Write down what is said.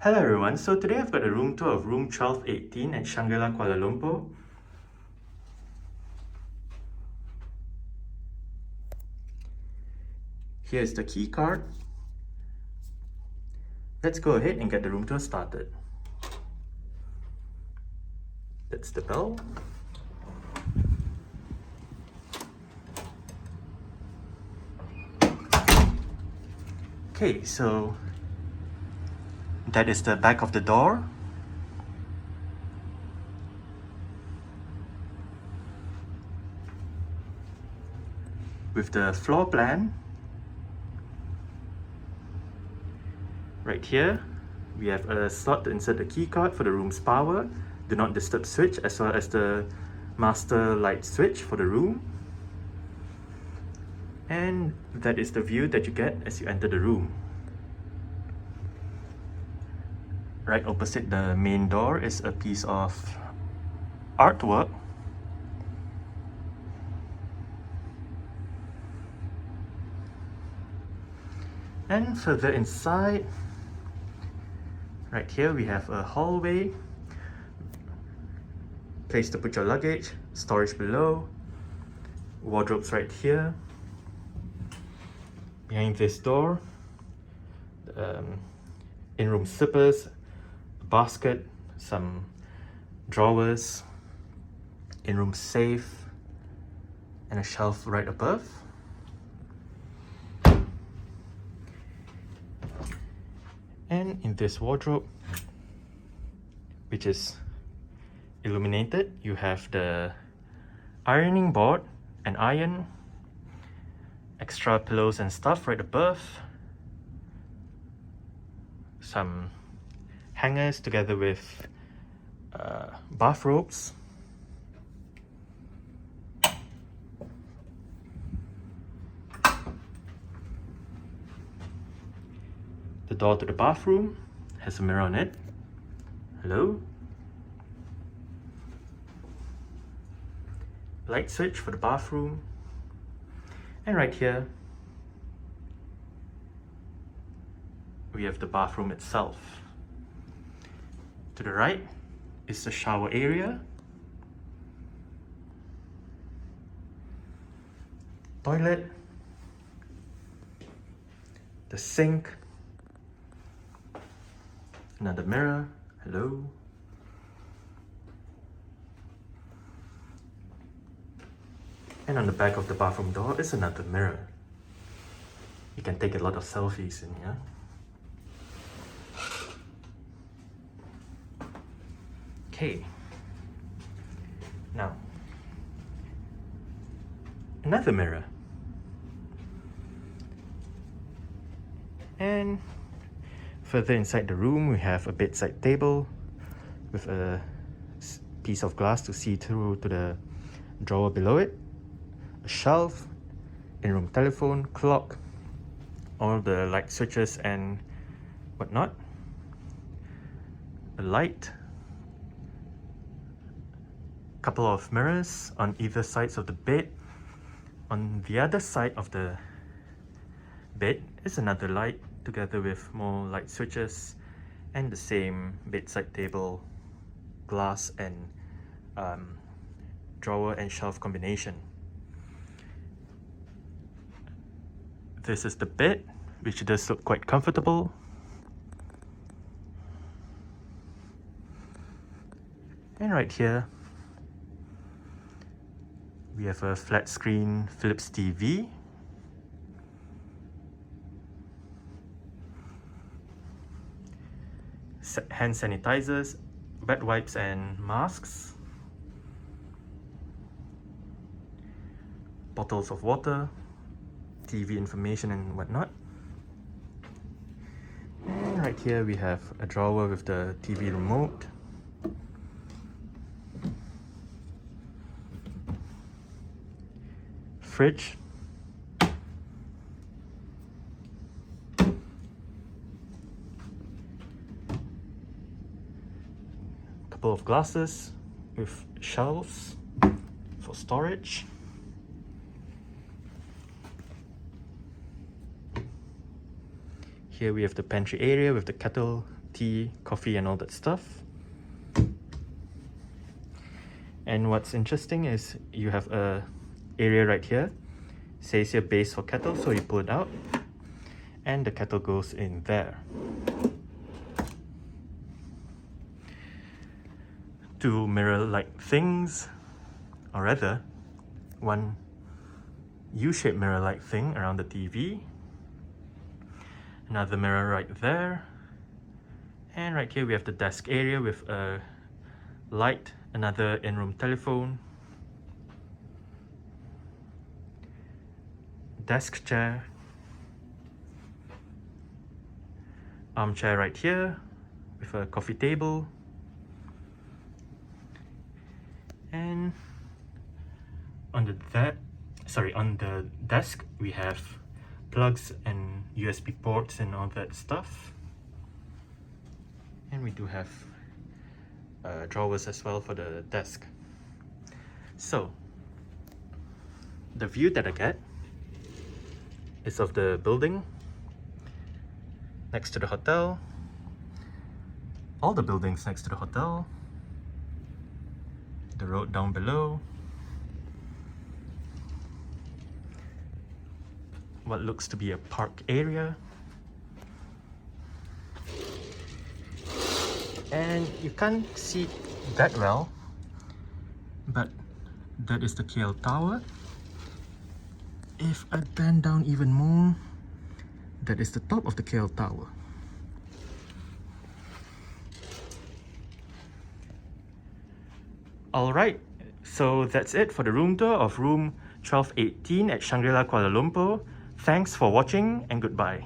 Hello everyone, so today I've got a room tour of room 1218 at Shangri-La Kuala Lumpur. Here's the key card. Let's go ahead and get the room tour started. That's the bell. Okay, so that is the back of the door. With the floor plan. Right here, we have a slot to insert the key card for the room's power, do not disturb switch, as well as the master light switch for the room. And that is the view that you get as you enter the room. Right opposite the main door is a piece of artwork. And further inside, right here we have a hallway, place to put your luggage, storage below, wardrobes right here. Behind this door, in-room slippers, a basket, some drawers, in-room safe, and a shelf right above. And in this wardrobe, which is illuminated, you have the ironing board, an iron, extra pillows and stuff right above, some hangers together with bathrobes, the door to the bathroom has a mirror on it. Hello. Light switch for the bathroom. And right here, we have the bathroom itself. To the right is the shower area. Toilet. The sink. Another mirror. Hello. And on the back of the bathroom door is another mirror. You can take a lot of selfies in here. Okay. Now, another mirror. And further inside the room, we have a bedside table with a piece of glass to see through to the drawer below it, a shelf, in-room telephone, clock, all the light switches and whatnot, a light, couple of mirrors on either sides of the bed. On the other side of the bed is another light together with more light switches and the same bedside table, glass and drawer and shelf combination. This is the bed, which does look quite comfortable. And right here, we have a flat screen Philips TV. Hand sanitizers, bed wipes and masks, bottles of water, TV information and whatnot. And right here we have a drawer with the TV remote, fridge, couple of glasses with shelves for storage. Here we have the pantry area with the kettle tea, coffee and all that stuff. And what's interesting is you have a area right here. Says here base for kettle, so you pull it out and the kettle goes in there. Two mirror-like things, or rather, one U-shaped mirror-like thing around the TV. Another mirror right there. And right here we have the desk area with a light, another in-room telephone, desk chair, armchair right here with a coffee table, and on the desk we have plugs and USB ports and all that stuff. And we do have drawers as well for the desk. So the view that I get is of the building next to the hotel, all the buildings next to the hotel, the road down below, what looks to be a park area, and you can't see that well, but that is the KL Tower. If I bend down even more, that is the top of the KL Tower. Alright, so that's it for the room tour of room 1218 at Shangri-La Kuala Lumpur. Thanks for watching and goodbye.